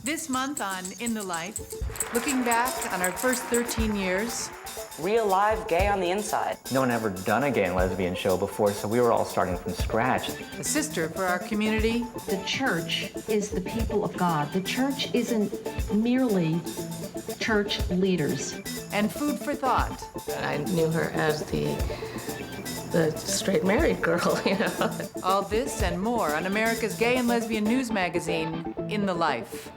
This month on In the Life, looking back on our first 13 years. Real live gay on the inside. No one ever done a gay and lesbian show before, so we were all starting from scratch. A sister for our community. The church is the people of God. The church isn't merely church leaders. And food for thought. I knew her as the straight married girl, you know. All this and more on America's gay and lesbian news magazine, In the Life.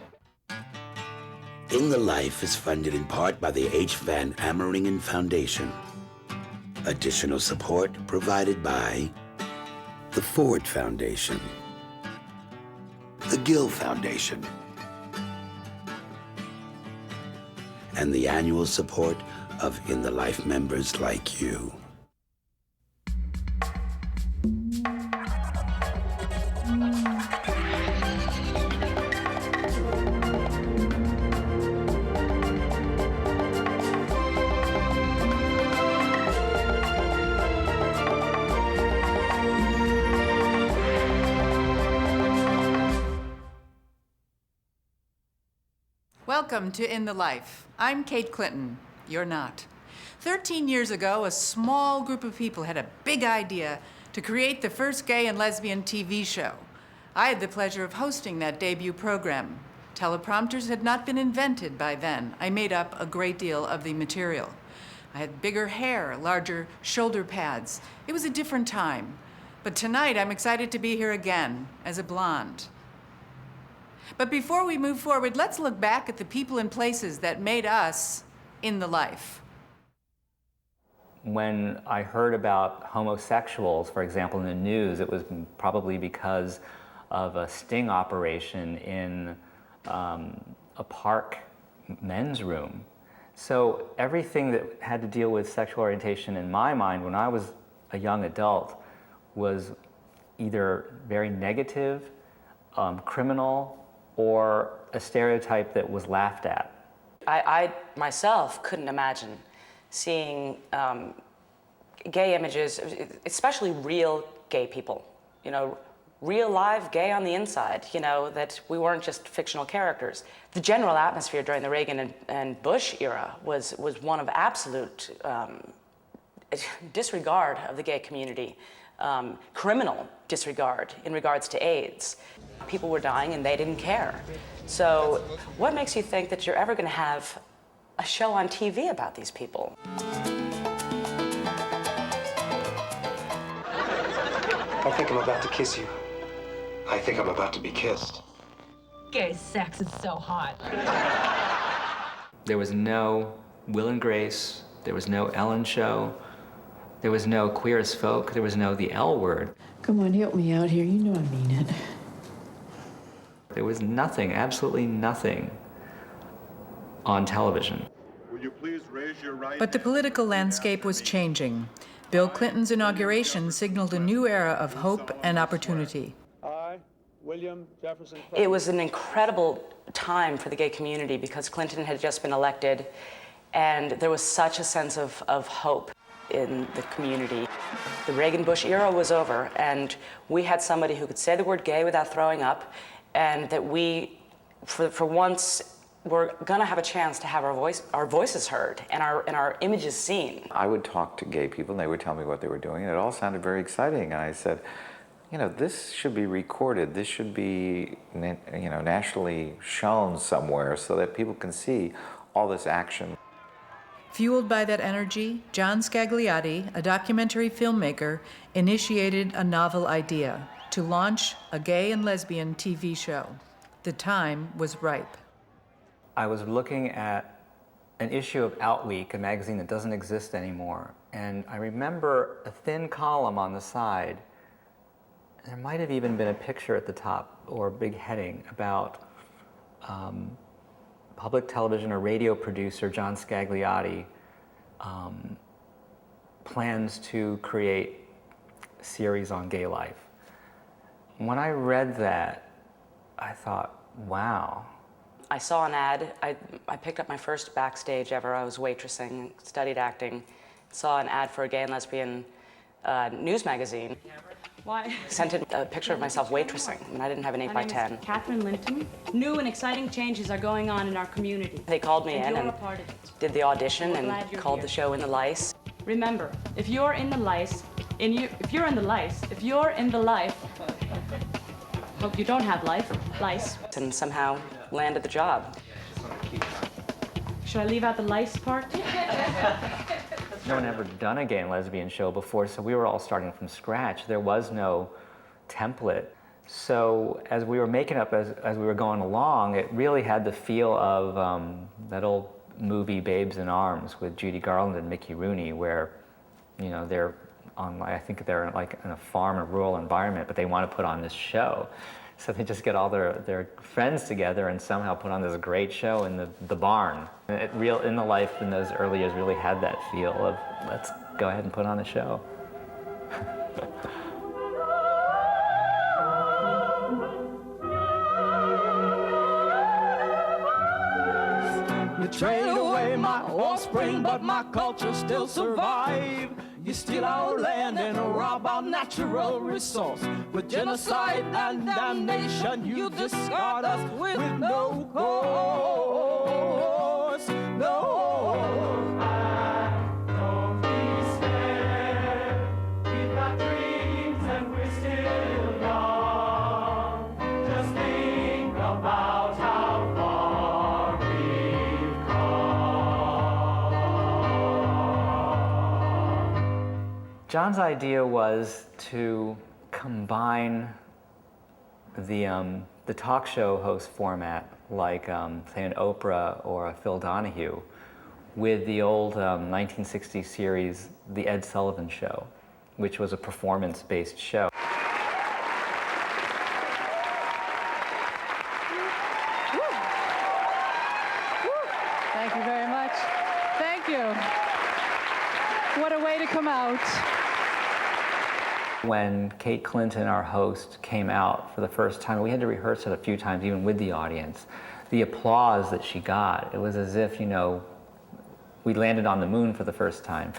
In the Life is funded in part by the H. Van Ameringen Foundation. Additional support provided by the Ford Foundation, the Gill Foundation, and the annual support of In the Life members like you. Welcome to In the Life. I'm Kate Clinton. You're not. 13 years ago, a small group of people had a big idea to create the first gay and lesbian TV show. I had the pleasure of hosting that debut program. Teleprompters had not been invented by then. I made up a great deal of the material. I had bigger hair, larger shoulder pads. It was a different time. But tonight, I'm excited to be here again as a blonde. But before we move forward, let's look back at the people and places that made us In the Life. When I heard about homosexuals, for example, in the news, it was probably because of a sting operation in a park men's room. So everything that had to deal with sexual orientation in my mind when I was a young adult was either very negative, criminal, or a stereotype that was laughed at. I myself couldn't imagine seeing gay images, especially real gay people, you know, real live gay on the inside, you know, that we weren't just fictional characters. The general atmosphere during the Reagan and Bush era was one of absolute disregard of the gay community, criminal disregard in regards to AIDS. People were dying and they didn't care. So what makes you think that you're ever going to have a show on TV about these people? I think I'm about to kiss you. I think I'm about to be kissed. Gay sex is so hot. There was no Will and Grace, there was no Ellen show, there was no Queer as Folk, there was no the L word. Come on, help me out here. You know I mean it. There was nothing, absolutely nothing on television. Will you please raise your right But the political landscape was changing. Bill Clinton's inauguration signaled a new era of hope and opportunity. I, William Jefferson. It was an incredible time for the gay community because Clinton had just been elected and there was such a sense of hope in the community. The Reagan-Bush era was over and we had somebody who could say the word gay without throwing up, and that we, for once, were gonna have a chance to have our voices heard and our images seen. I would talk to gay people and they would tell me what they were doing and it all sounded very exciting, and I said, you know, this should be recorded, this should be, you know, nationally shown somewhere so that people can see all this action. Fueled by that energy, John Scagliotti, a documentary filmmaker, initiated a novel idea to launch a gay and lesbian TV show. The time was ripe. I was looking at an issue of Outweek, a magazine that doesn't exist anymore, and I remember a thin column on the side. There might have even been a picture at the top or a big heading about public television or radio producer John Scagliotti plans to create a series on gay life. When I read that, I thought, wow. I saw an ad. I picked up my first backstage ever. I was waitressing, studied acting, saw an ad for a gay and lesbian news magazine. Why? Sent in a picture of myself waitressing, and I didn't have an 8 by 10. Katherine Linton. New and exciting changes are going on in our community. They called me in you're and a part of it. did the audition We're and glad you're called here. the show In the Lice. Remember, if you're in the lice, if you're in the life, hope you don't have lice. And somehow landed the job. Should I leave out the lice part? No one ever done a gay and lesbian show before, so we were all starting from scratch. There was no template. So as we were making up, as we were going along, it really had the feel of that old movie Babes in Arms with Judy Garland and Mickey Rooney, where, you know, they're on, I think they're like in a farm, a rural environment, but they want to put on this show. So they just get all their friends together and somehow put on this great show in the barn. In the life in those early years really had that feel of, let's go ahead and put on a show. You trade away my offspring, but my culture still survive. You steal our land and rob our natural resource. With genocide and damnation, you discard us with no cause. No. Don't be scared. We've got dreams and we're still young. Just think about how far we've come. John's idea was to combine the talk show host format, like say an Oprah or a Phil Donahue, with the old 1960s series, The Ed Sullivan Show, which was a performance-based show. Thank you very much. Thank you. What a way to come out. When Kate Clinton, our host, came out for the first time, we had to rehearse it a few times, even with the audience. The applause that she got, it was as if, you know, we landed on the moon for the first time.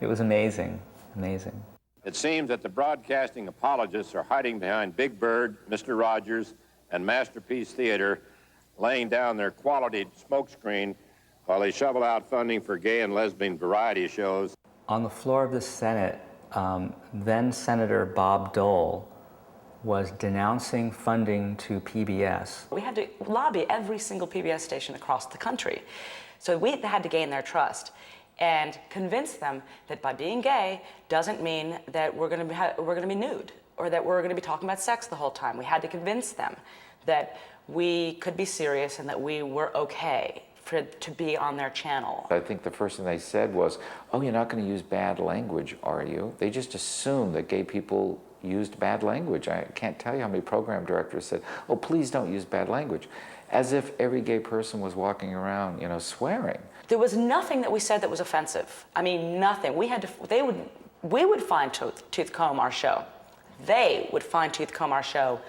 It was amazing, amazing. It seems that the broadcasting apologists are hiding behind Big Bird, Mr. Rogers, and Masterpiece Theater, laying down their quality smokescreen while they shovel out funding for gay and lesbian variety shows. On the floor of the Senate, then Senator Bob Dole was denouncing funding to PBS. We had to lobby every single PBS station across the country. So we had to gain their trust and convince them that by being gay doesn't mean that we're going to be nude or that we're going to be talking about sex the whole time. We had to convince them that we could be serious and that we were okay to be on their channel. I think the first thing they said was, oh, you're not going to use bad language, are you? They just assumed that gay people used bad language. I can't tell you how many program directors said, oh, please don't use bad language, as if every gay person was walking around, you know, swearing. There was nothing that we said that was offensive. I mean, nothing. We would fine-tooth comb our show. They would fine-tooth comb our show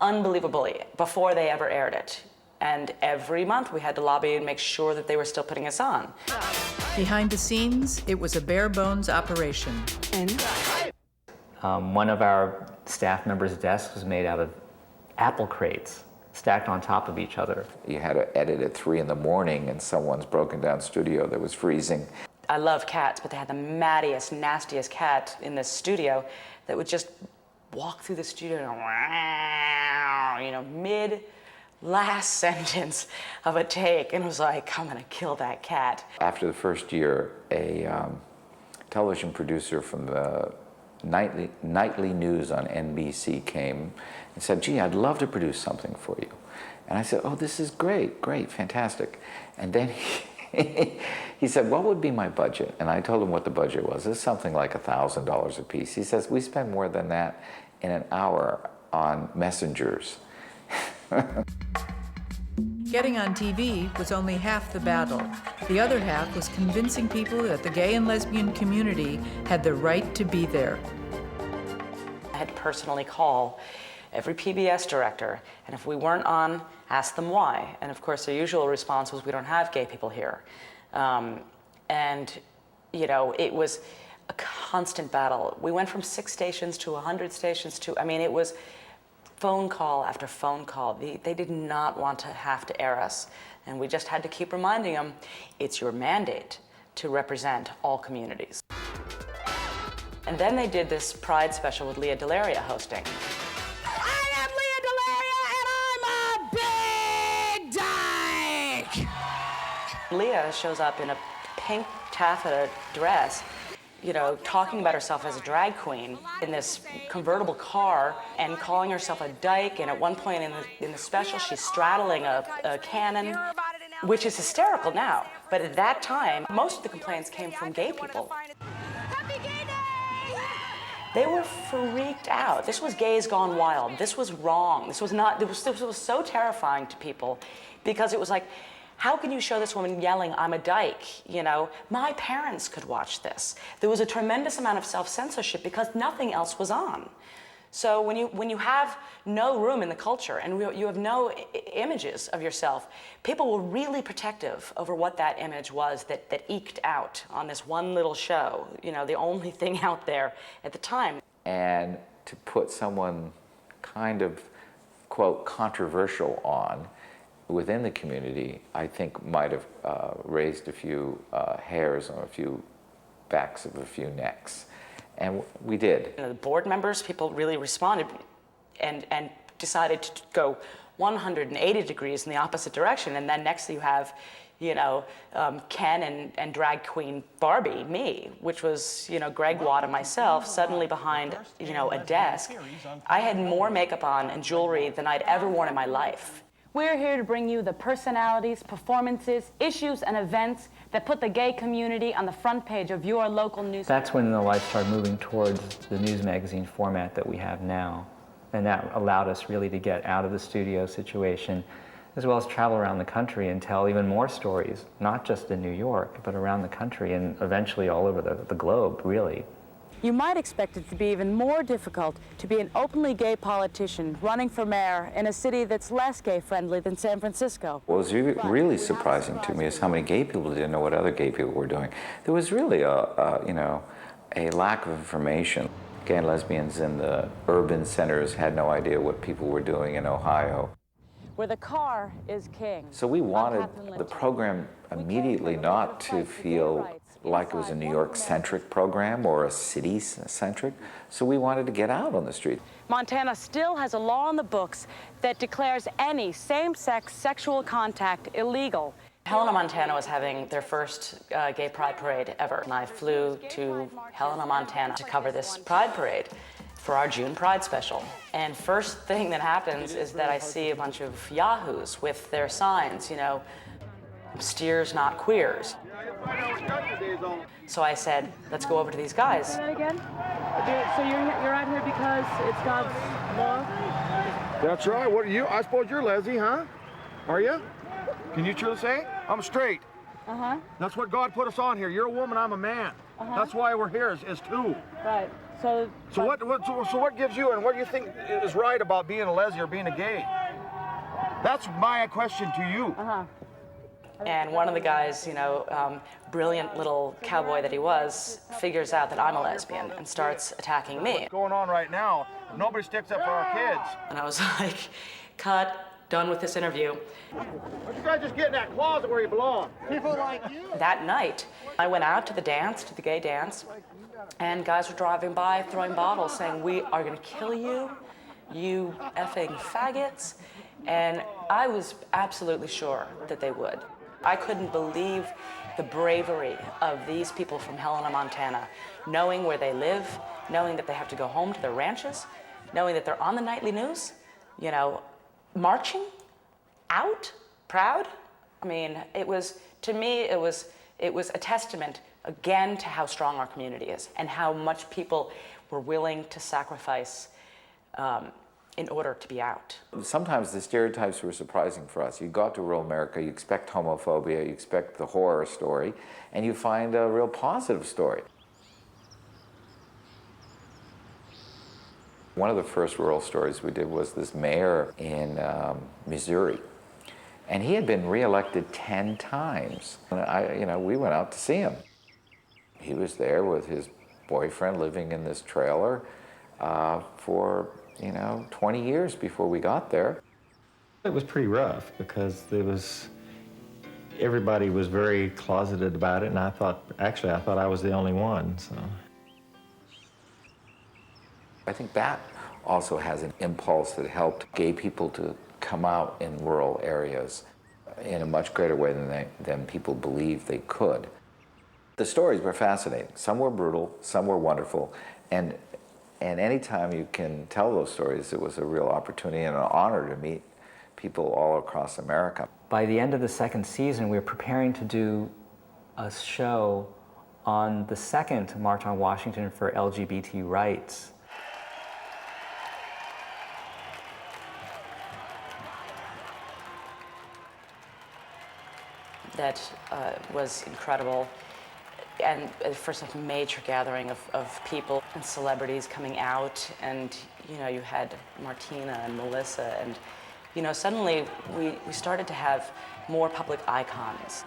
unbelievably before they ever aired it. And every month we had to lobby and make sure that they were still putting us on. Behind the scenes, it was a bare-bones operation. One of our staff members' desks was made out of apple crates stacked on top of each other. You had to edit at 3 in the morning in someone's broken down studio that was freezing. I love cats, but they had the mattiest, nastiest cat in this studio that would just walk through the studio and, you know, mid-last sentence of a take, and it was like, I'm gonna kill that cat. After the first year, a television producer from the nightly news on NBC came and said, gee, I'd love to produce something for you. And I said, oh, this is great, fantastic. And then he said, what would be my budget? And I told him what the budget was. It's something like $1,000 a piece. He says, we spend more than that in an hour on messengers. Getting on TV was only half the battle. The other half was convincing people that the gay and lesbian community had the right to be there. I had to personally call every PBS director, and if we weren't on, ask them why. And of course, their usual response was, we don't have gay people here. And, you know, it was a constant battle. We went from 6 stations to 100 stations to, I mean, it was phone call after phone call. They did not want to have to air us. And we just had to keep reminding them, it's your mandate to represent all communities. And then they did this Pride special with Leah Delaria hosting. I am Leah Delaria, and I'm a big dyke! Leah shows up in a pink taffeta dress, you know, talking about herself as a drag queen in this convertible car and calling herself a dyke. And at one point in the special, she's straddling a cannon, which is hysterical now. But at that time, most of the complaints came from gay people. They were freaked out. This was gays gone wild. This was wrong. This was so terrifying to people because it was like, how can you show this woman yelling, I'm a dyke? You know, my parents could watch this. There was a tremendous amount of self-censorship because nothing else was on. So when you have no room in the culture and you have no images of yourself, people were really protective over what that image was that eked out on this one little show, you know, the only thing out there at the time. And to put someone kind of, quote, controversial on within the community, I think might have raised a few hairs on a few backs of a few necks. And we did. You know, the board members, people really responded and decided to go 180 degrees in the opposite direction. And then next you have, you know, Ken and drag queen Barbie, me, which was, you know, Greg Watt and myself suddenly behind, you know, a desk. I had more makeup on and jewelry than I'd ever worn in my life. We're here to bring you the personalities, performances, issues, and events that put the gay community on the front page of your local newspaper. That's when the life started moving towards the news magazine format that we have now. And that allowed us really to get out of the studio situation, as well as travel around the country and tell even more stories, not just in New York, but around the country and eventually all over the globe, really. You might expect it to be even more difficult to be an openly gay politician running for mayor in a city that's less gay-friendly than San Francisco. What was really surprising to me is how many gay people didn't know what other gay people were doing. There was really a lack of information. Gay and lesbians in the urban centers had no idea what people were doing in Ohio. Where the car is king. So we wanted the program immediately not to feel like it was a New York-centric program or a city-centric. So we wanted to get out on the street. Montana still has a law in the books that declares any same-sex sexual contact illegal. Helena, Montana was having their first gay pride parade ever. And I flew to Helena, Montana to cover this pride parade for our June Pride special. And first thing that happens is that I see a bunch of yahoos with their signs, you know, steers, not queers. So I said, let's go over to these guys. Say that again? So you're out here because it's God's law? That's right. What are you? I suppose you're Leslie, huh? Are you? Can you truly say? I'm straight. Uh-huh. That's what God put us on here. You're a woman, I'm a man. Uh-huh. That's why we're here, is two. Right. So what gives you, and what do you think is right about being a lesbian or being a gay? That's my question to you. Uh-huh. And one of the guys, you know, brilliant little cowboy that he was, figures out that I'm a lesbian and starts attacking me. What's going on right now? Nobody sticks up for our kids. And I was like, cut, done with this interview. You guys just get in that closet where you belong. People like you. That night, I went out to the dance, to the gay dance, and guys were driving by throwing bottles saying, we are gonna kill you, you effing faggots. And I was absolutely sure that they would. I couldn't believe the bravery of these people from Helena, Montana, knowing where they live, knowing that they have to go home to their ranches, knowing that they're on the nightly news, you know, marching out, proud. I mean, it was, to me, it was a testament, again, to how strong our community is and how much people were willing to sacrifice in order to be out. Sometimes the stereotypes were surprising for us. You got to rural America, you expect homophobia, you expect the horror story, and you find a real positive story. One of the first rural stories we did was this mayor in Missouri. And he had been reelected 10 times. And we went out to see him. He was there with his boyfriend living in this trailer for, 20 years before we got there. It was pretty rough because everybody was very closeted about it, and I thought I was the only one, so. I think that also has an impulse that helped gay people to come out in rural areas in a much greater way than people believed they could. The stories were fascinating. Some were brutal, some were wonderful, and anytime you can tell those stories, it was a real opportunity and an honor to meet people all across America. By the end of the second season, we were preparing to do a show on the second March on Washington for LGBT rights. That was incredible. And first, a major gathering of people and celebrities coming out, and you had Martina and Melissa, and suddenly we started to have more public icons.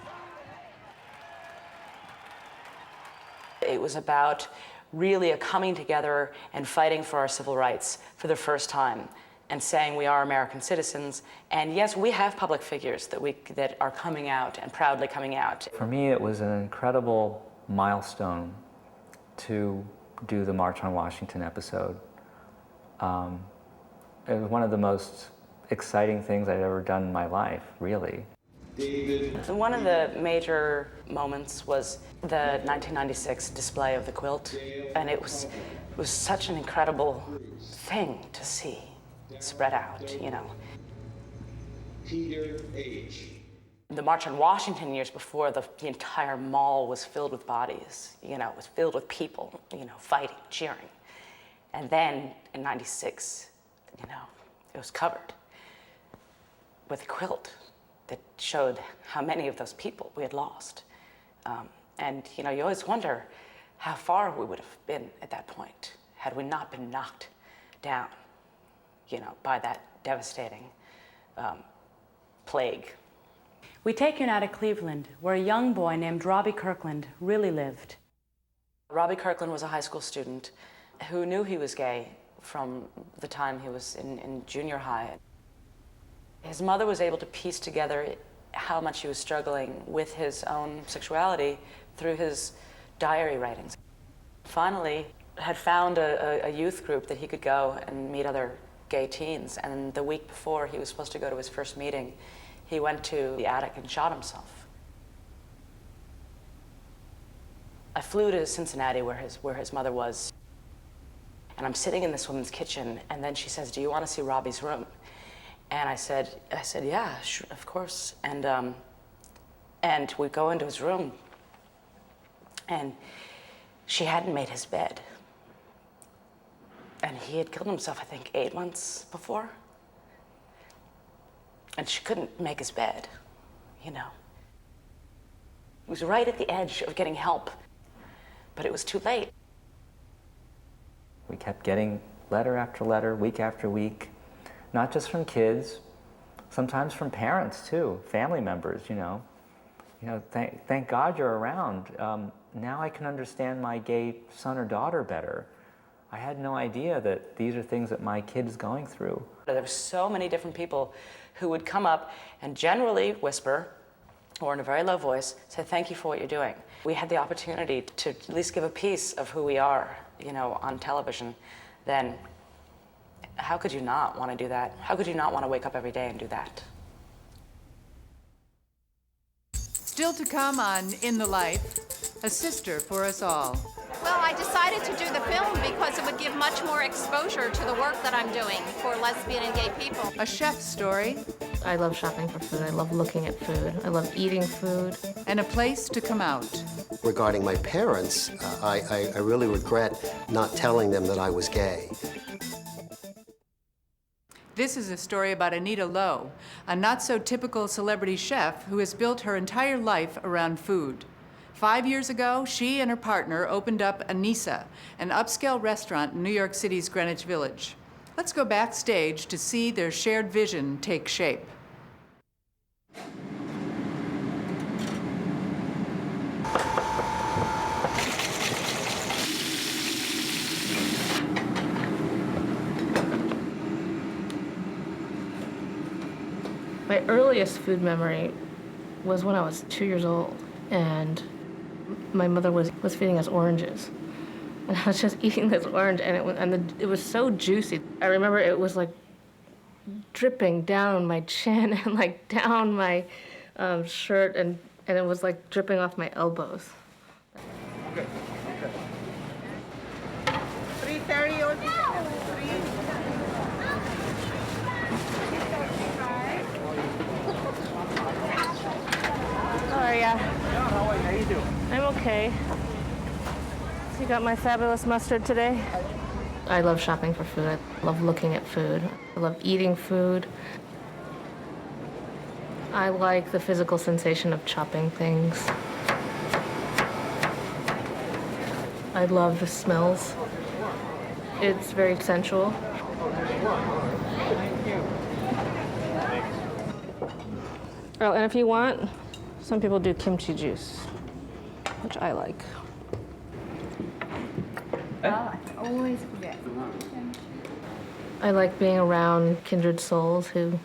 It was about really a coming together and fighting for our civil rights for the first time, and saying we are American citizens, and yes, we have public figures that are coming out and proudly coming out. For me, it was an incredible milestone to do the March on Washington episode. It was one of the most exciting things I'd ever done in my life, really. One of the major moments was the 1996 display of the quilt, and it was such an incredible thing to see spread out, Peter H. The March on Washington years before, the entire mall was filled with bodies, it was filled with people, fighting, cheering. And then in 96, it was covered with a quilt that showed how many of those people we had lost. And you always wonder how far we would have been at that point had we not been knocked down, by that devastating plague. We take you now to Cleveland, where a young boy named Robbie Kirkland really lived. Robbie Kirkland was a high school student who knew he was gay from the time he was in junior high. His mother was able to piece together how much he was struggling with his own sexuality through his diary writings. Finally, had found a youth group that he could go and meet other gay teens, and the week before he was supposed to go to his first meeting, he went to the attic and shot himself. I flew to Cincinnati where his mother was, and I'm sitting in this woman's kitchen, and then she says, "Do you want to see Robbie's room?" And I said, "Yeah, sure, of course." And we go into his room, and she hadn't made his bed. And he had killed himself, I think, 8 months before. And she couldn't make his bed, He was right at the edge of getting help, but it was too late. We kept getting letter after letter, week after week, not just from kids, sometimes from parents too, family members, thank God you're around. Now I can understand my gay son or daughter better. I had no idea that these are things that my kid is going through. There were so many different people who would come up and generally whisper, or in a very low voice, say, "Thank you for what you're doing." We had the opportunity to at least give a piece of who we are, on television. Then how could you not want to do that? How could you not want to wake up every day and do that? Still to come on In the Life, a sister for us all. Well, I decided to do the film because it would give much more exposure to the work that I'm doing for lesbian and gay people. A chef's story. I love shopping for food. I love looking at food. I love eating food. And a place to come out. Regarding my parents, I really regret not telling them that I was gay. This is a story about Anita Lo, a not-so-typical celebrity chef who has built her entire life around food. 5 years ago, she and her partner opened up Anisa, an upscale restaurant in New York City's Greenwich Village. Let's go backstage to see their shared vision take shape. My earliest food memory was when I was 2 years old, and my mother was feeding us oranges. And I was just eating this orange, and it was so juicy. I remember it was like dripping down my chin and like down my shirt, and it was like dripping off my elbows. Okay. 3:30 or 3. How are ya? How are you? How you doing? I'm okay. You got my fabulous mustard today? I love shopping for food. I love looking at food. I love eating food. I like the physical sensation of chopping things. I love the smells. It's very sensual. Oh, and if you want, some people do kimchi juice, which I like. I always forget. I like being around kindred souls who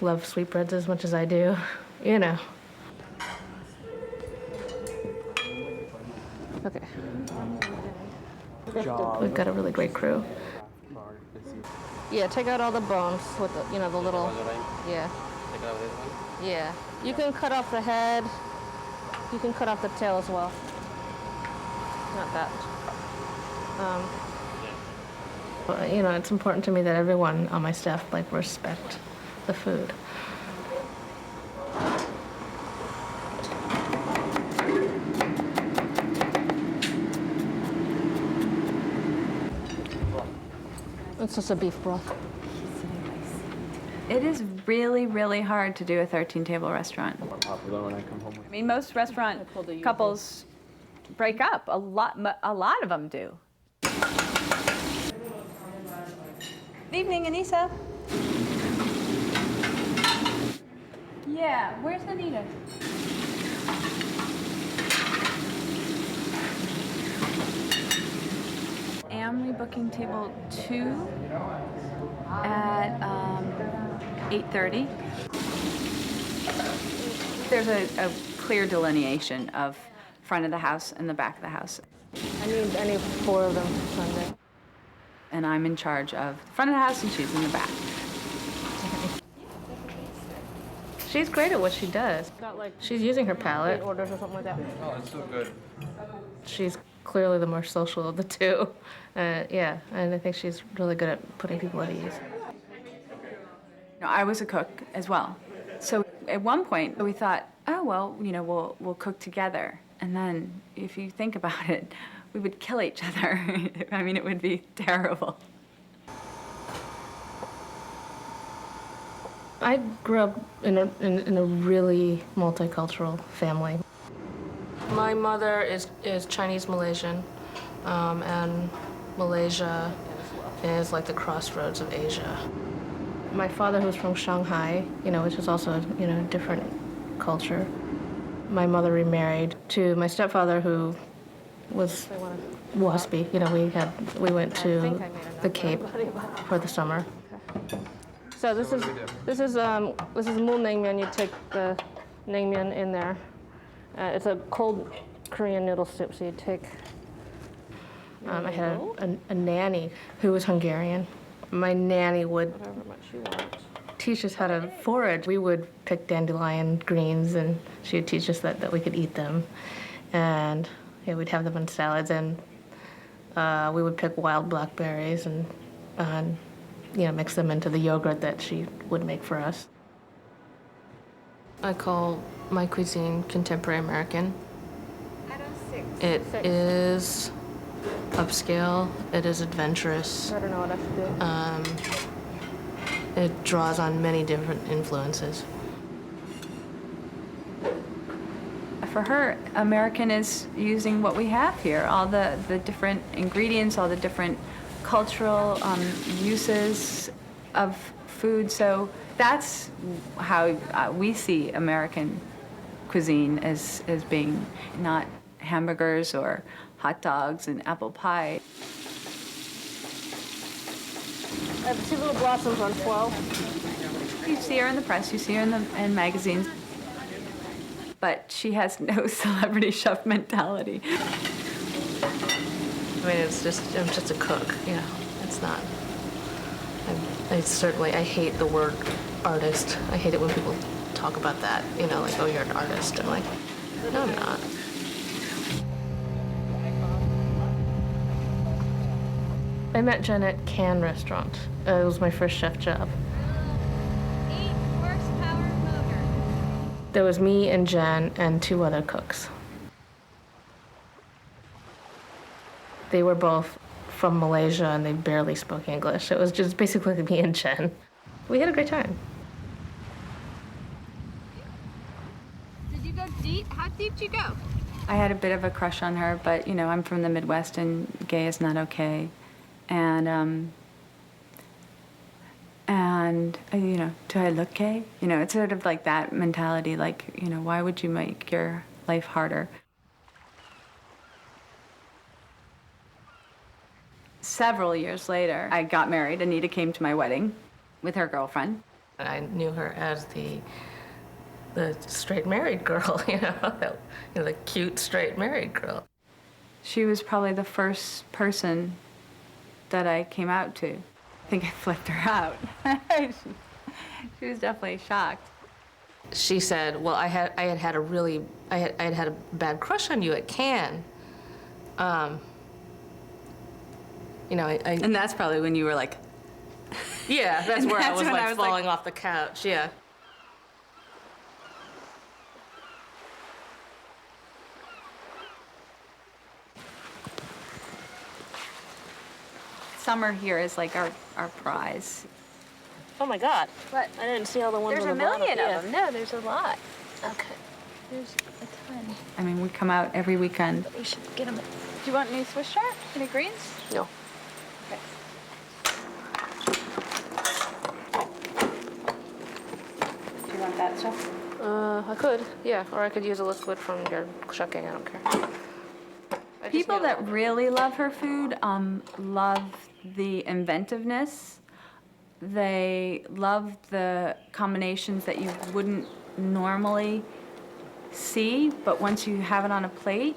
love sweetbreads as much as I do, you know. Okay. Good job. We've got a really great crew. Yeah, take out all the bones with the, the little, yeah. Yeah. You can cut off the head. You can cut off the tail as well. Not that. But, it's important to me that everyone on my staff respect the food. It's just a beef broth. It is really, really hard to do a 13-table restaurant. I mean, most restaurant couples break up. A lot of them do. Good evening, Anita. Yeah, where's Anita? Am rebooking table 2 at 8:30. There's a clear delineation of front of the house and the back of the house. I need 4 of them for Sunday. And I'm in charge of the front of the house and she's in the back. She's great at what she does. She's using her palate. Orders or something like that. Oh, it's so good. She's clearly the more social of the two. Yeah, and I think she's really good at putting people at ease. I was a cook as well. So at one point we thought, oh, well, we'll cook together. And then if you think about it, we would kill each other. I mean, it would be terrible. I grew up in a really multicultural family. My mother is Chinese Malaysian, and Malaysia is like the crossroads of Asia. My father, who's from Shanghai, which is also a different culture. My mother remarried to my stepfather, who was waspy. We went to the Cape for the summer. So this is mulnaengmyeon. You take the naengmyeon in there. It's a cold Korean noodle soup. So you take. I had a nanny who was Hungarian. My nanny would teach us how to forage. We would pick dandelion greens, and she would teach us that we could eat them, and we'd have them in salads, and we would pick wild blackberries and mix them into the yogurt that she would make for us. I call my cuisine contemporary American. It is upscale. It is adventurous. I don't know what I should do. It draws on many different influences. For her, American is using what we have here, all the different ingredients, all the different cultural uses of food. So that's how we see American cuisine as being not hamburgers or hot dogs and apple pie. I have 2 little blossoms on 12. You see her in the press, you see her in magazines, but she has no celebrity chef mentality. I mean, I'm just a cook, you know. It's not. I hate the word artist. I hate it when people talk about that, you know, like, oh, you're an artist. I'm like, no, I'm not. I met Jen at Cannes restaurant. It was my first chef job. 8 horsepower motor. There was me and Jen and 2 other cooks. They were both from Malaysia and they barely spoke English. It was just basically me and Jen. We had a great time. Did you go deep? How deep did you go? I had a bit of a crush on her, but, you know, I'm from the Midwest and gay is not okay. And you know, do I look gay? You know, it's sort of like that mentality, like, you know, why would you make your life harder? Several years later, I got married. Anita came to my wedding with her girlfriend. I knew her as the straight married girl, you know, the cute straight married girl. She was probably the first person that I came out to. I think I flipped her out. She was definitely shocked. She said, "Well, I had a bad crush on you at Cannes." You know, and that's probably when you were like, yeah, that's where I was like falling off the couch. Yeah. Summer here is like our prize. Oh my God. What? I didn't see all the ones There's on a the bottom. million Yeah. of them. No, there's a lot. Okay. There's a ton. I mean, we come out every weekend. We should get them. Do you want new Swiss chard? Any greens? No. Okay. Do you want that stuff? I could, yeah, or I could use a liquid from your shucking. I don't care. People that really love her food love the inventiveness. They love the combinations that you wouldn't normally see, but once you have it on a plate,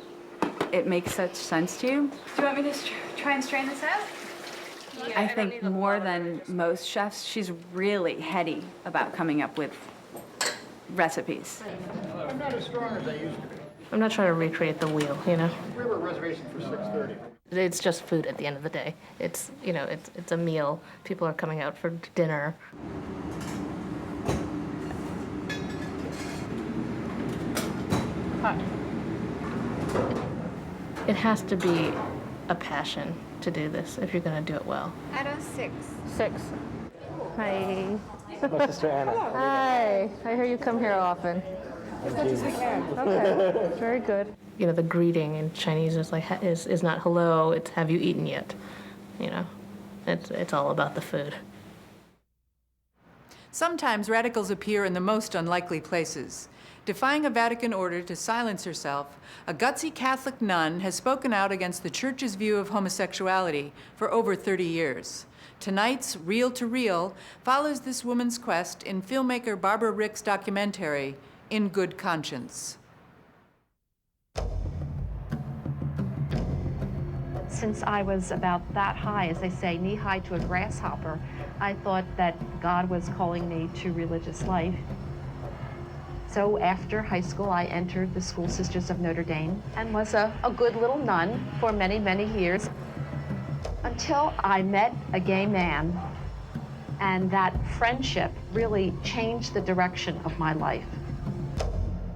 it makes such sense to you. Do you want me to try and strain this out? Yeah, I think more than most chefs, she's really heady about coming up with recipes. I'm not as strong as I used to be. I'm not trying to recreate the wheel, you know? We have a reservation for 6:30. It's just food at the end of the day. It's, you know, it's a meal. People are coming out for dinner. Hi. It has to be a passion to do this if you're going to do it well. Out of 6. 6. Hi. My sister Anna. Hi. I hear you come here often. Okay. Very good. You know, the greeting in Chinese is like is not hello, it's have you eaten yet? You know, it's all about the food. Sometimes radicals appear in the most unlikely places. Defying a Vatican order to silence herself, a gutsy Catholic nun has spoken out against the Church's view of homosexuality for over 30 years. Tonight's Reel to Reel follows this woman's quest in filmmaker Barbara Rick's documentary, In Good Conscience. Since I was about that high, as they say, knee-high to a grasshopper, I thought that God was calling me to religious life. So after high school, I entered the School Sisters of Notre Dame and was a good little nun for many, many years, until I met a gay man, and that friendship really changed the direction of my life.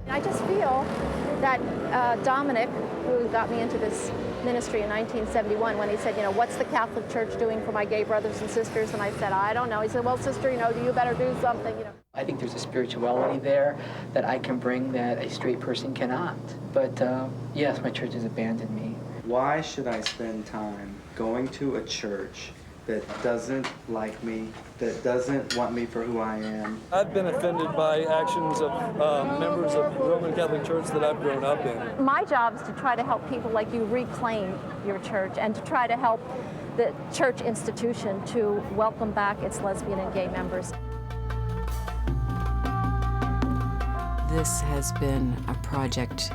I just feel that Dominic, who got me into this ministry in 1971, when he said, you know, what's the Catholic Church doing for my gay brothers and sisters? And I said, I don't know. He said, well, sister, you know, you better do something, you know. I think there's a spirituality there that I can bring that a straight person cannot. But yes, my church has abandoned me. Why should I spend time going to a church that doesn't like me, that doesn't want me for who I am? I've been offended by actions of members of the Roman Catholic Church that I've grown up in. My job is to try to help people like you reclaim your church and to try to help the church institution to welcome back its lesbian and gay members. This has been a project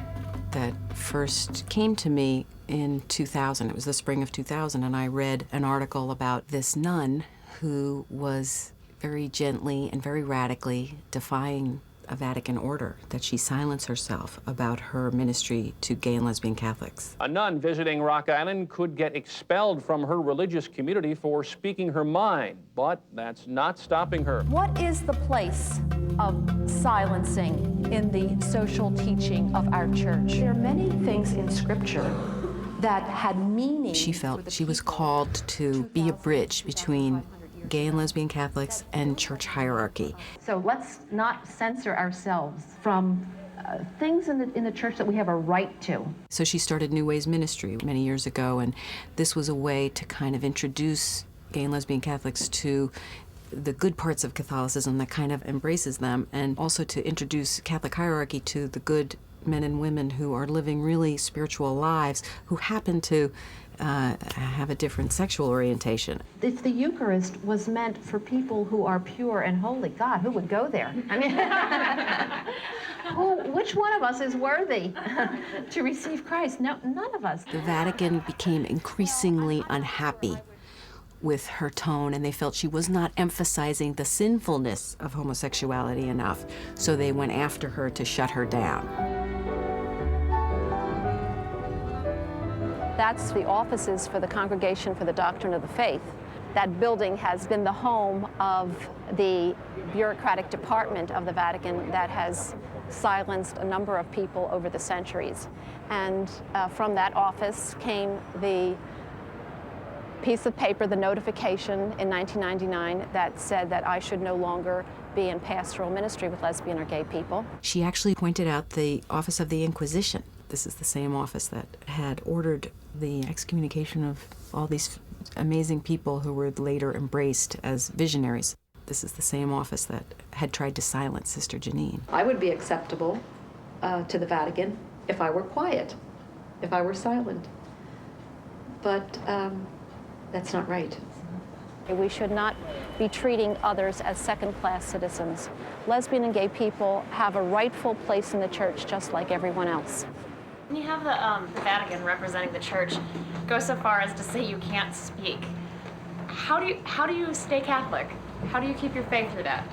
that first came to me in 2000. It was the spring of 2000, and I read an article about this nun who was very gently and very radically defying a Vatican order, that she silence herself about her ministry to gay and lesbian Catholics. A nun visiting Rock Island could get expelled from her religious community for speaking her mind, but that's not stopping her. What is the place of silencing in the social teaching of our church? There are many things in Scripture that had meaning. She felt she was called to be a bridge between gay and lesbian Catholics and church hierarchy. So let's not censor ourselves from things in the church that we have a right to. So she started New Ways Ministry many years ago, and this was a way to kind of introduce gay and lesbian Catholics to the good parts of Catholicism that kind of embraces them, and also to introduce Catholic hierarchy to the good men and women who are living really spiritual lives, who happen to have a different sexual orientation. If the Eucharist was meant for people who are pure and holy, God, who would go there? I mean, which one of us is worthy to receive Christ? No, none of us. The Vatican became increasingly unhappy with her tone, and they felt she was not emphasizing the sinfulness of homosexuality enough, so they went after her to shut her down. That's the offices for the Congregation for the Doctrine of the Faith. That building has been the home of the bureaucratic department of the Vatican that has silenced a number of people over the centuries. And from that office came the piece of paper, the notification in 1999 that said that I should no longer be in pastoral ministry with lesbian or gay people. She actually pointed out the Office of the Inquisition. This is the same office that had ordered the excommunication of all these amazing people who were later embraced as visionaries. This is the same office that had tried to silence Sister Janine. I would be acceptable to the Vatican if I were quiet, if I were silent. But that's not right. We should not be treating others as second-class citizens. Lesbian and gay people have a rightful place in the church just like everyone else. When you have the Vatican representing the church go so far as to say you can't speak, how do you stay Catholic? How do you keep your faith through that?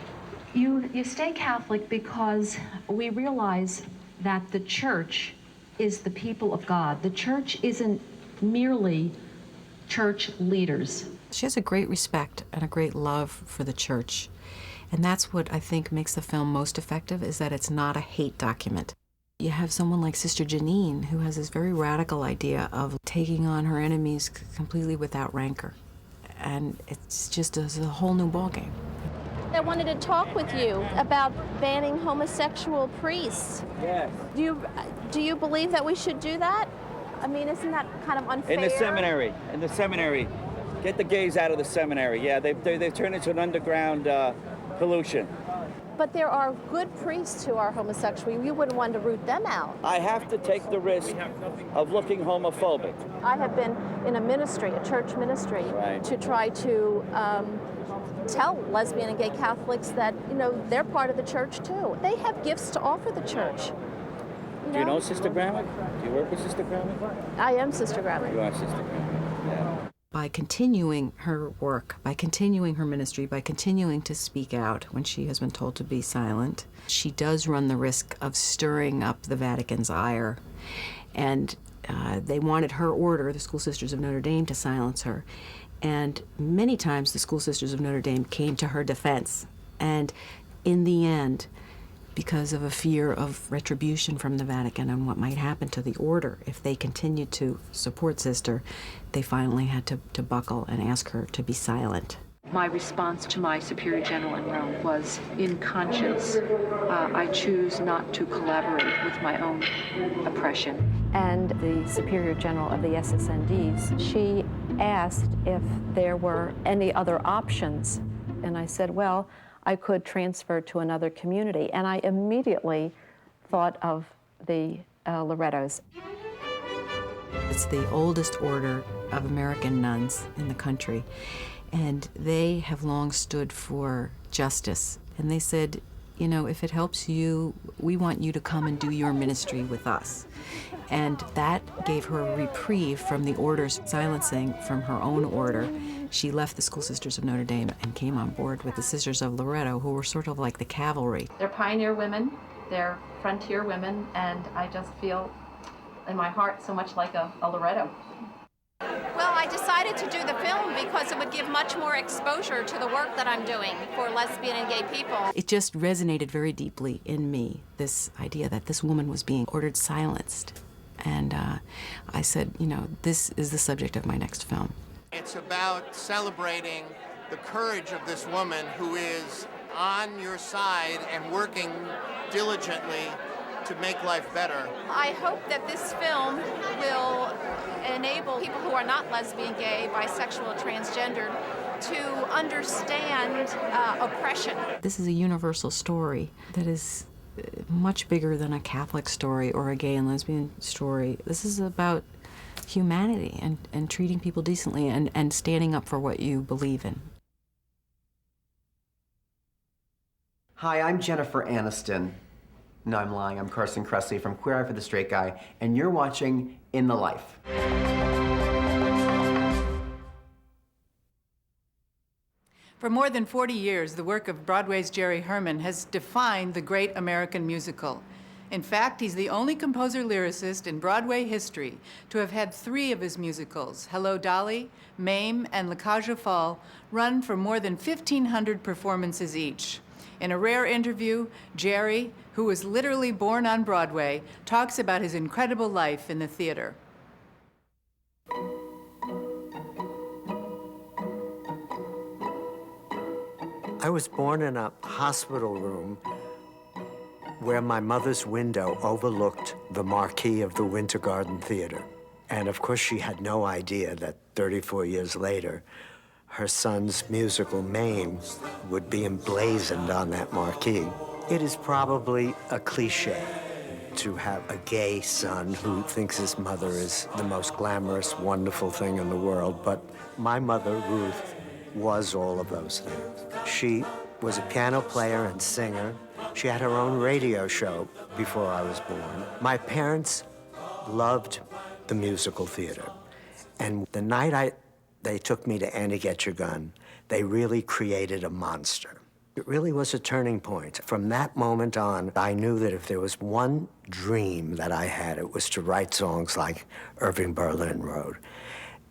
You stay Catholic because we realize that the church is the people of God. The church isn't merely church leaders. She has a great respect and a great love for the church. And that's what I think makes the film most effective, is that it's not a hate document. You have someone like Sister Janine, who has this very radical idea of taking on her enemies completely without rancor. And it's just a whole new ballgame. I wanted to talk with you about banning homosexual priests. Yes. Do you believe that we should do that? I mean, isn't that kind of unfair? In the seminary. Get the gays out of the seminary. Yeah, they've turned into an underground pollution. But there are good priests who are homosexual. You wouldn't want to root them out. I have to take the risk of looking homophobic. I have been in a ministry, a church ministry, right, to try to tell lesbian and gay Catholics that, they're part of the church too. They have gifts to offer the church. Do you know Sister Gramick? Do you work with Sister Gramick? I am Sister Gramick. You are Sister Gramick, yeah. By continuing her work, by continuing her ministry, by continuing to speak out when she has been told to be silent, she does run the risk of stirring up the Vatican's ire. And they wanted her order, the School Sisters of Notre Dame, to silence her. And many times the School Sisters of Notre Dame came to her defense. And in the end, because of a fear of retribution from the Vatican and what might happen to the order if they continued to support Sister, they finally had to buckle and ask her to be silent. My response to my Superior General in Rome was, in conscience, I choose not to collaborate with my own oppression. And the Superior General of the SSNDs, she asked if there were any other options. And I said, well, I could transfer to another community. And I immediately thought of the Lorettos. It's the oldest order of American nuns in the country, and they have long stood for justice. And they said, you know, if it helps you, we want you to come and do your ministry with us. And that gave her a reprieve from the orders silencing from her own order. She left the School Sisters of Notre Dame and came on board with the Sisters of Loretto, who were sort of like the cavalry. They're pioneer women, they're frontier women, and I just feel in my heart so much like a Loretto. Well, I decided to do the film because it would give much more exposure to the work that I'm doing for lesbian and gay people. It just resonated very deeply in me, this idea that this woman was being ordered silenced. And I said, you know, this is the subject of my next film. It's about celebrating the courage of this woman who is on your side and working diligently to make life better. I hope that this film will enable people who are not lesbian, gay, bisexual, transgendered to understand oppression. This is a universal story that is much bigger than a Catholic story or a gay and lesbian story. This is about humanity and treating people decently and standing up for what you believe in. Hi, I'm Jennifer Aniston. No, I'm lying. I'm Carson Kressley from Queer Eye for the Straight Guy, and you're watching In the Life. For more than 40 years, the work of Broadway's Jerry Herman has defined the great American musical. In fact, he's the only composer-lyricist in Broadway history to have had 3 of his musicals, Hello, Dolly, Mame, and La Cage aux Folles, run for more than 1,500 performances each. In a rare interview, Jerry, who was literally born on Broadway, talks about his incredible life in the theater. I was born in a hospital room where my mother's window overlooked the marquee of the Winter Garden Theater. And of course, she had no idea that 34 years later, her son's musical Mame would be emblazoned on that marquee. It is probably a cliche to have a gay son who thinks his mother is the most glamorous, wonderful thing in the world, but my mother, Ruth, was all of those things. She was a piano player and singer. She had her own radio show before I was born. My parents loved the musical theater. And the night they took me to Annie Get Your Gun, they really created a monster. It really was a turning point. From that moment on, I knew that if there was one dream that I had, it was to write songs like Irving Berlin wrote,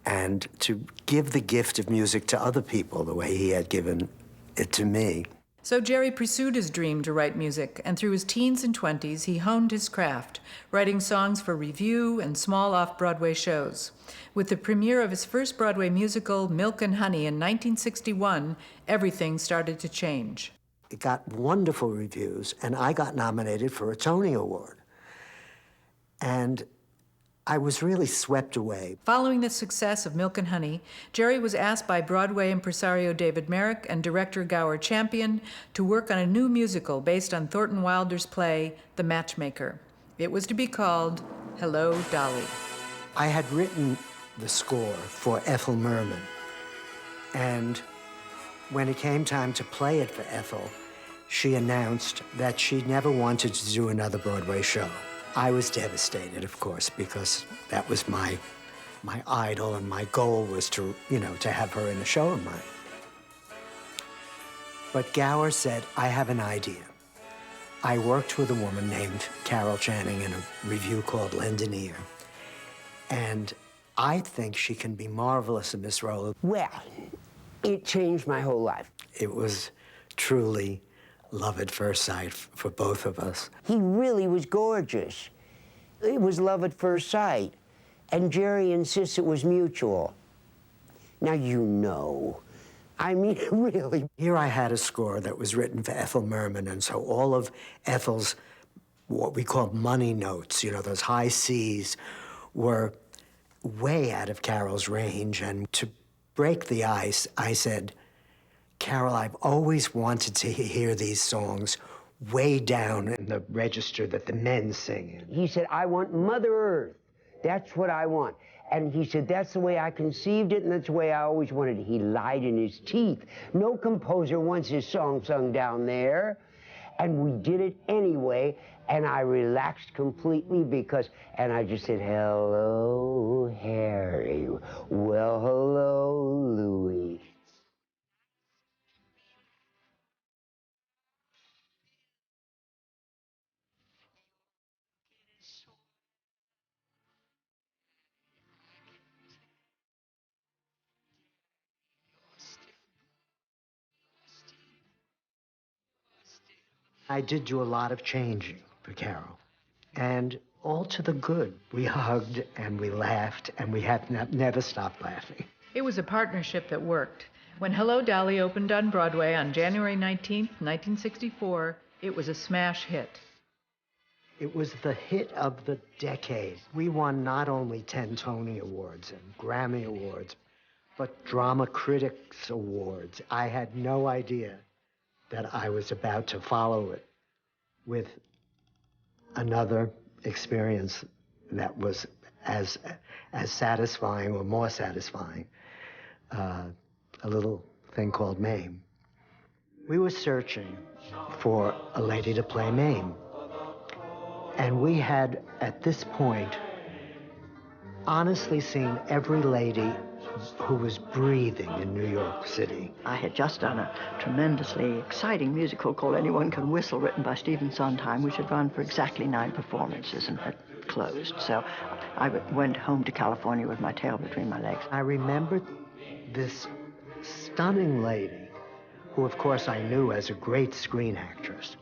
and to give the gift of music to other people the way he had given it to me. So Jerry pursued his dream to write music, and through his teens and 20s, he honed his craft, writing songs for revue and small off-Broadway shows. With the premiere of his first Broadway musical, Milk and Honey, in 1961, everything started to change. It got wonderful reviews, and I got nominated for a Tony Award. And I was really swept away. Following the success of Milk and Honey, Jerry was asked by Broadway impresario David Merrick and director Gower Champion to work on a new musical based on Thornton Wilder's play, The Matchmaker. It was to be called Hello, Dolly. I had written the score for Ethel Merman, and when it came time to play it for Ethel, she announced that she never wanted to do another Broadway show. I was devastated, of course, because that was my idol, and my goal was to, to have her in a show of mine. But Gower said, I have an idea. I worked with a woman named Carol Channing in a review called Lend an Ear, and I think she can be marvelous in this role. Well, it changed my whole life. It was truly love at first sight for both of us. He really was gorgeous. It was love at first sight. And Jerry insists it was mutual. Now, I mean, really. Here I had a score that was written for Ethel Merman, and so all of Ethel's, what we call money notes, those high Cs, were way out of Carol's range. And to break the ice, I said, Carol, I've always wanted to hear these songs way down in the register that the men sing in. He said, I want Mother Earth. That's what I want. And he said, that's the way I conceived it, and that's the way I always wanted it. He lied in his teeth. No composer wants his song sung down there. And we did it anyway, and I relaxed completely and I just said, hello, Harry. Well, hello, Louis. I did do a lot of changing for Carol, and all to the good. We hugged and we laughed, and we have never stopped laughing. It was a partnership that worked. When Hello, Dolly opened on Broadway on January 19, 1964, it was a smash hit. It was the hit of the decade. We won not only 10 Tony Awards and Grammy Awards, but Drama Critics Awards. I had no idea that I was about to follow it with another experience that was as satisfying or more satisfying, a little thing called Mame. We were searching for a lady to play Mame. And we had, at this point, honestly seen every lady who was breathing in New York City. I had just done a tremendously exciting musical called Anyone Can Whistle, written by Stephen Sondheim, which had run for exactly 9 performances and had closed. So I went home to California with my tail between my legs. I remembered this stunning lady, who of course I knew as a great screen actress,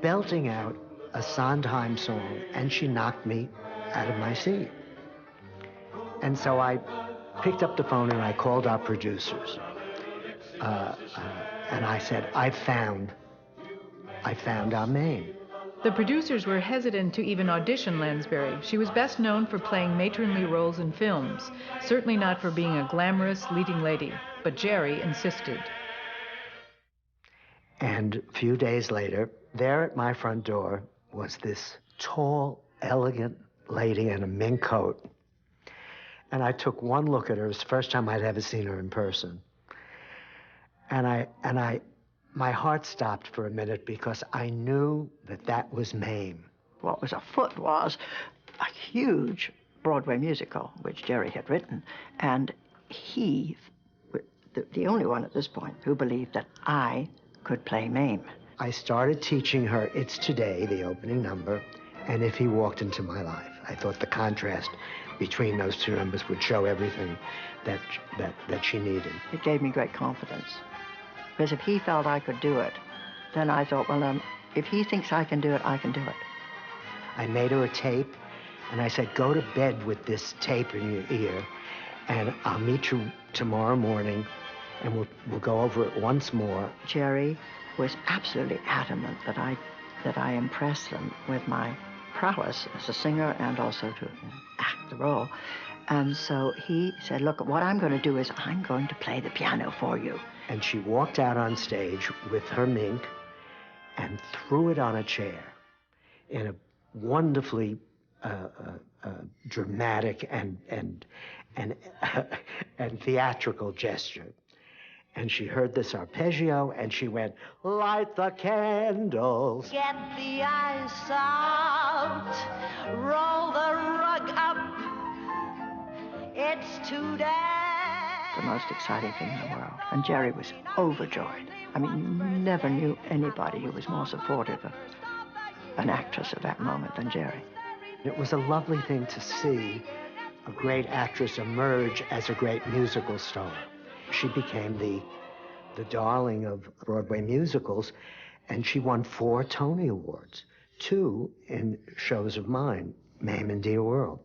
belting out a Sondheim song, and she knocked me out of my seat. And so I picked up the phone and I called our producers. And I said, I found our Mame. The producers were hesitant to even audition Lansbury. She was best known for playing matronly roles in films, certainly not for being a glamorous leading lady. But Jerry insisted. And a few days later, there at my front door was this tall, elegant lady in a mink coat. And I took one look at her. It was the first time I'd ever seen her in person. And my heart stopped for a minute because I knew that was Mame. What was afoot was a huge Broadway musical, which Jerry had written, and he, the only one at this point, who believed that I could play Mame. I started teaching her It's Today, the opening number, and If He Walked Into My Life. I thought the contrast between those two numbers would show everything that she needed. It gave me great confidence, because if he felt I could do it, then I thought, well, if he thinks I can do it, I can do it. I made her a tape, and I said, go to bed with this tape in your ear, and I'll meet you tomorrow morning, and we'll go over it once more. Jerry was absolutely adamant that I impress them with my prowess as a singer and also to act the role. And so he said, look, what I'm going to do is I'm going to play the piano for you. And she walked out on stage with her mink and threw it on a chair in a wonderfully dramatic and theatrical gesture. And she heard this arpeggio, and she went, light the candles. Get the ice out, roll the rug up, it's today. The most exciting thing in the world. And Jerry was overjoyed. I mean, never knew anybody who was more supportive of an actress at that moment than Jerry. It was a lovely thing to see a great actress emerge as a great musical star. She became the darling of Broadway musicals, and she won 4 Tony Awards, 2 in shows of mine, Mame and Dear World.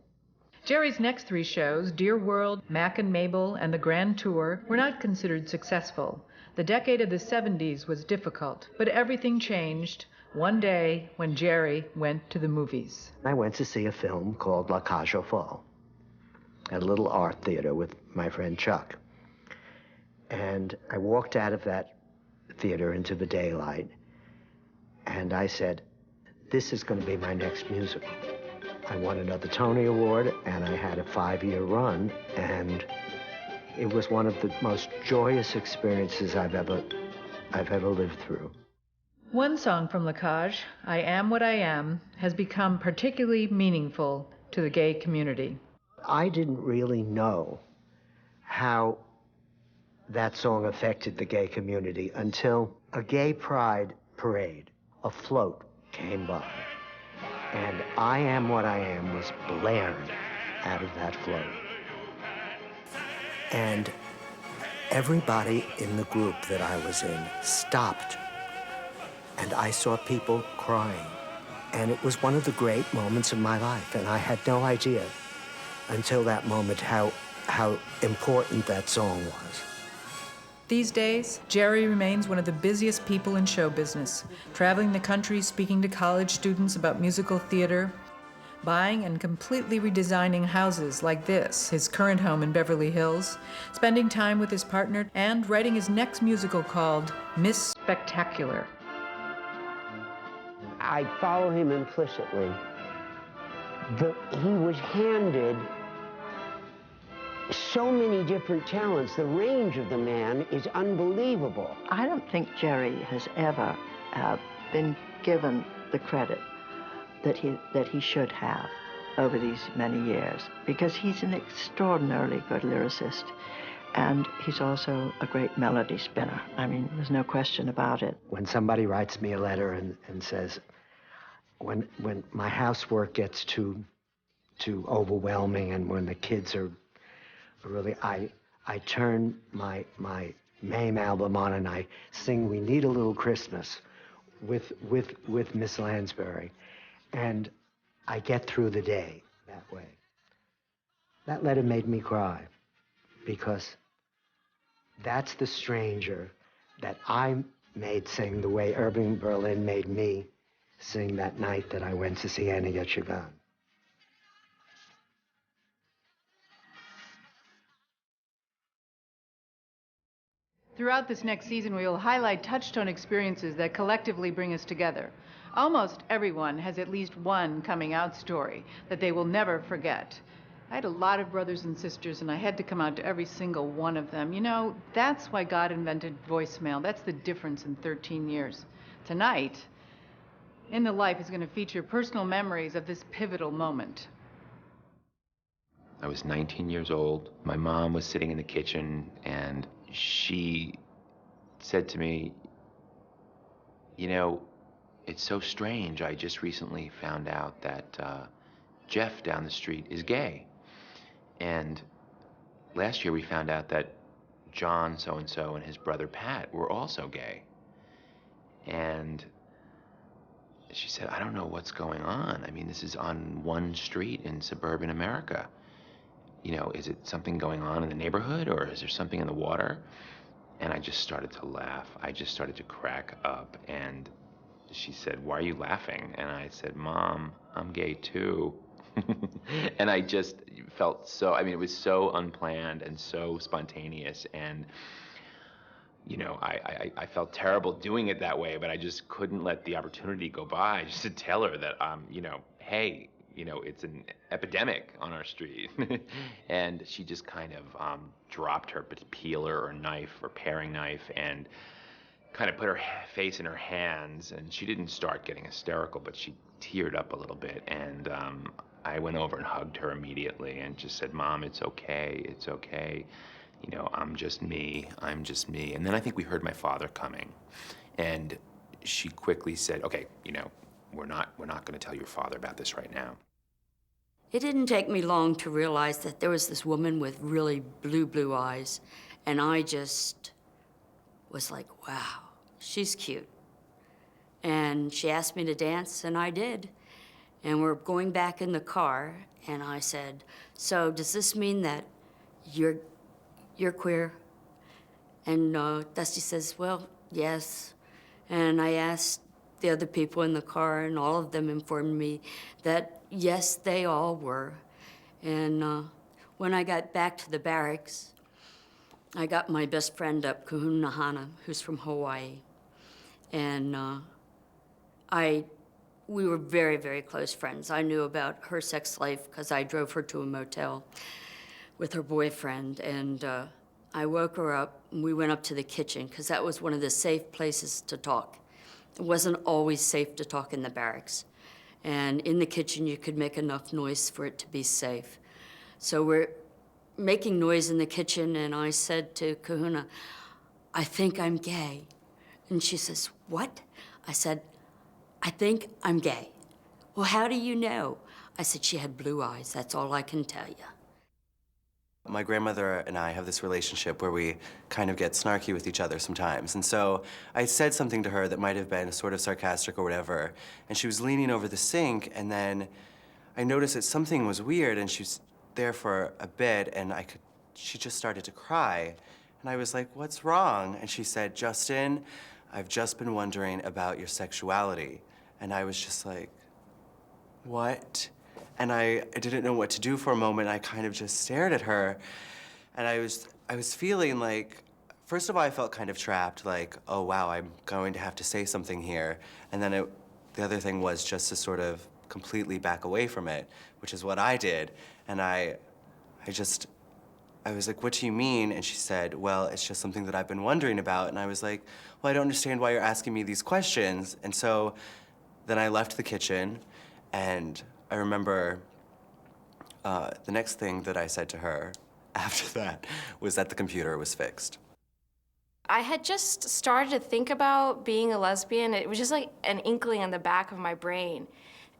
Jerry's next 3 shows, Dear World, Mac and Mabel, and the Grand Tour, were not considered successful. The decade of the 70s was difficult, but everything changed one day when Jerry went to the movies. I went to see a film called La Cage aux Folles at a little art theater with my friend Chuck. And I walked out of that theater into the daylight, and I said, this is going to be my next musical. I won another Tony Award, and I had a 5-year run, and it was one of the most joyous experiences I've ever lived through. One song from Lacage, I Am What I Am, has become particularly meaningful to the gay community. I didn't really know how that song affected the gay community until a gay pride parade, a float, came by. And I Am What I Am was blared out of that float. And everybody in the group that I was in stopped. And I saw people crying. And it was one of the great moments of my life. And I had no idea until that moment how important that song was. These days, Jerry remains one of the busiest people in show business, traveling the country speaking to college students about musical theater, buying and completely redesigning houses like this, his current home in Beverly Hills, spending time with his partner, and writing his next musical called Miss Spectacular. I follow him implicitly. He was handed so many different talents. The range of the man is unbelievable. I don't think Jerry has ever been given the credit that he should have over these many years, because he's an extraordinarily good lyricist, and he's also a great melody spinner. I mean, there's no question about it. When somebody writes me a letter and says, when my housework gets too overwhelming and when the kids are really, I turn my MAME album on and I sing We Need a Little Christmas with Miss Lansbury, and I get through the day that way. That letter made me cry, because that's the stranger that I made sing the way Irving Berlin made me sing that night that I went to see Annie Get Your Gun. Throughout this next season, we will highlight touchstone experiences that collectively bring us together. Almost everyone has at least one coming out story that they will never forget. I had a lot of brothers and sisters, and I had to come out to every single one of them. You know, that's why God invented voicemail. That's the difference in 13 years. Tonight, In the Life is going to feature personal memories of this pivotal moment. I was 19 years old. My mom was sitting in the kitchen, and she said to me, you know, it's so strange. I just recently found out that Jeff down the street is gay. And last year we found out that John so-and-so and his brother Pat were also gay. And she said, I don't know what's going on. I mean, this is on one street in suburban America. You know, is it something going on in the neighborhood, or is there something in the water? And I just started to laugh. I just started to crack up. And she said, why are you laughing? And I said, Mom, I'm gay too. And I just felt so, I mean, it was so unplanned and so spontaneous. And, you know, I felt terrible doing it that way, but I just couldn't let the opportunity go by just to tell her that, you know, hey, you know, it's an epidemic on our street. And she just kind of dropped her peeler or knife or paring knife and kind of put her face in her hands. And she didn't start getting hysterical, but she teared up a little bit. And I went over and hugged her immediately and just said, Mom, it's okay, it's okay. You know, I'm just me, I'm just me. And then I think we heard my father coming. And she quickly said, okay, you know, we're not going to tell your father about this right now. It didn't take me long to realize that there was this woman with really blue eyes, and I just was like, wow, she's cute. And she asked me to dance, and I did. And we're going back in the car, and I said, so does this mean that you're queer? And Dusty says, well, yes. And I asked the other people in the car, and all of them informed me that, yes, they all were. And when I got back to the barracks, I got my best friend up, Kahuna Hana, who's from Hawaii. And we were very, very close friends. I knew about her sex life because I drove her to a motel with her boyfriend. And I woke her up, and we went up to the kitchen because that was one of the safe places to talk. It wasn't always safe to talk in the barracks. And in the kitchen, you could make enough noise for it to be safe. So we're making noise in the kitchen, and I said to Kahuna, I think I'm gay. And she says, what? I said, I think I'm gay. Well, how do you know? I said, she had blue eyes. That's all I can tell you. My grandmother and I have this relationship where we kind of get snarky with each other sometimes. And so I said something to her that might have been sort of sarcastic or whatever, and she was leaning over the sink, and then I noticed that something was weird, and she was there for a bit, and she just started to cry. And I was like, what's wrong? And she said, Justin, I've just been wondering about your sexuality. And I was just like, what? And I didn't know what to do for a moment. I kind of just stared at her. And I was feeling like, first of all, I felt kind of trapped, like, oh, wow, I'm going to have to say something here. And then the other thing was just to sort of completely back away from it, which is what I did. And I was like, what do you mean? And she said, well, it's just something that I've been wondering about. And I was like, well, I don't understand why you're asking me these questions. And so then I left the kitchen, and I remember the next thing that I said to her after that was that the computer was fixed. I had just started to think about being a lesbian. It was just like an inkling in the back of my brain.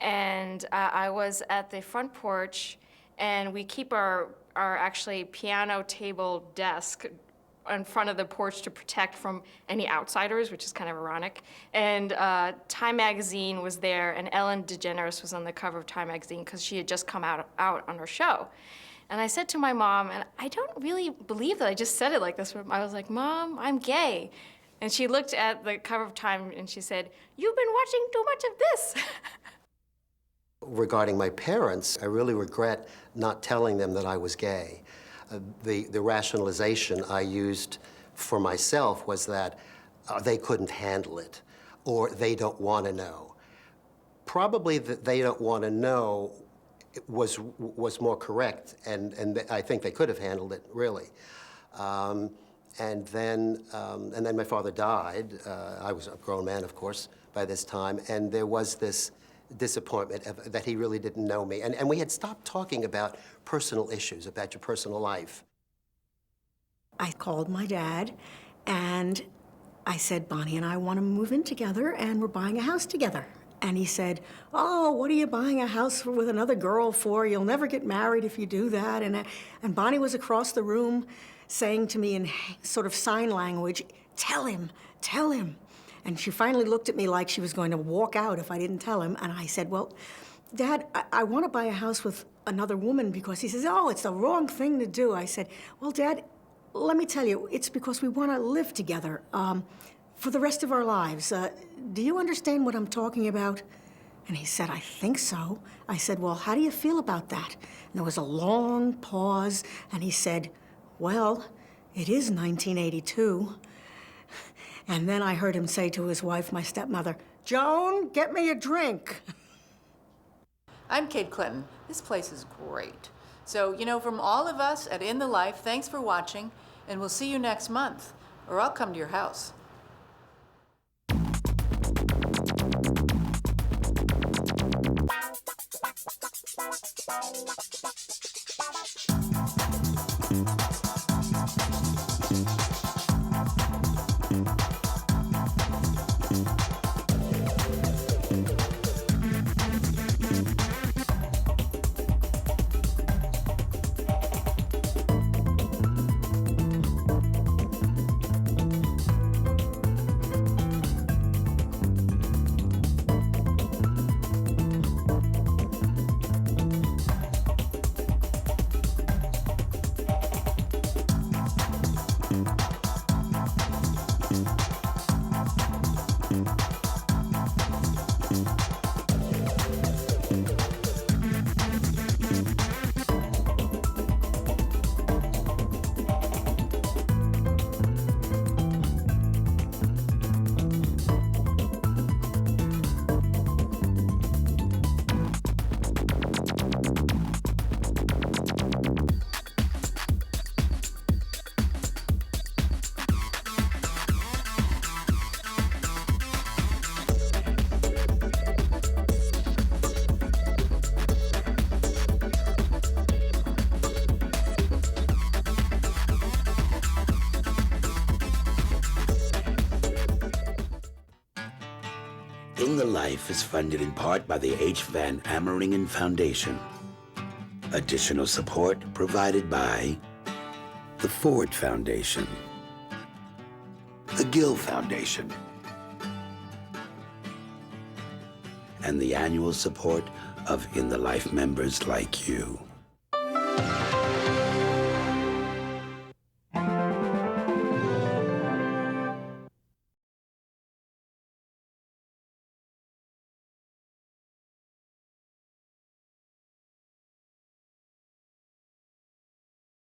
And I was at the front porch, and we keep our actually piano table desk in front of the porch to protect from any outsiders, which is kind of ironic. And Time magazine was there, and Ellen DeGeneres was on the cover of Time magazine because she had just come out on her show. And I said to my mom, and I don't really believe that I just said it like this, but I was like, Mom, I'm gay. And she looked at the cover of Time and she said, you've been watching too much of this. Regarding my parents, I really regret not telling them that I was gay. The rationalization I used for myself was that they couldn't handle it, or they don't want to know. Probably that they don't want to know was more correct, and I think they could have handled it, really. And then my father died. I was a grown man, of course, by this time, and there was this disappointment that he really didn't know me. And we had stopped talking about personal issues, about your personal life. I called my dad, and I said, Bonnie and I want to move in together, and we're buying a house together. And he said, oh, what are you buying a house with another girl for? You'll never get married if you do that. And Bonnie was across the room saying to me in sort of sign language, tell him, tell him. And she finally looked at me like she was going to walk out if I didn't tell him. And I said, well, Dad, I want to buy a house with another woman because he says, oh, it's the wrong thing to do. I said, well, Dad, let me tell you, it's because we want to live together for the rest of our lives. Do you understand what I'm talking about? And he said, I think so. I said, well, how do you feel about that? And there was a long pause, and he said, well, it is 1982. And then I heard him say to his wife, my stepmother, Joan, get me a drink. I'm Kate Clinton. This place is great. So, from all of us at In the Life, thanks for watching, and we'll see you next month, or I'll come to your house. In the Life is funded in part by the H. Van Ameringen Foundation. Additional support provided by the Ford Foundation, the Gill Foundation, and the annual support of In the Life members like you.